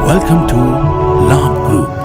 Welcome to Labh Group.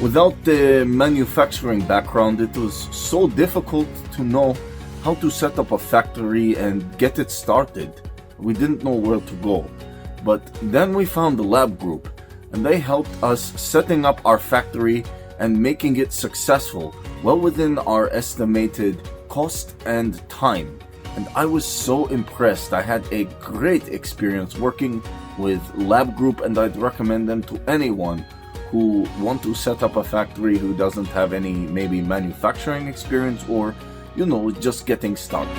Without the manufacturing background, it was so difficult to know how to set up a factory and get it started. We didn't know where to go. But then we found the Labh Group, and they helped us setting up our factory and making it successful, well within our estimated cost and time. And I was so impressed. I had a great experience working with Labh Group, and I'd recommend them to anyone who want to set up a factory who doesn't have any maybe manufacturing experience or, just getting started.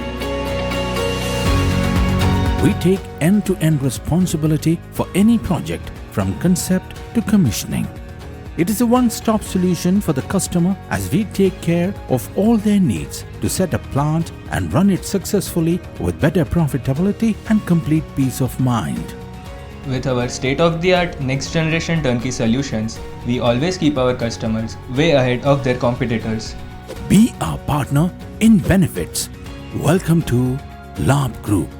We take end-to-end responsibility for any project from concept to commissioning. It is a one-stop solution for the customer as we take care of all their needs to set a plant and run it successfully with better profitability and complete peace of mind. With our state-of-the-art next-generation turnkey solutions, we always keep our customers way ahead of their competitors. Be our partner in benefits. Welcome to Labh Group.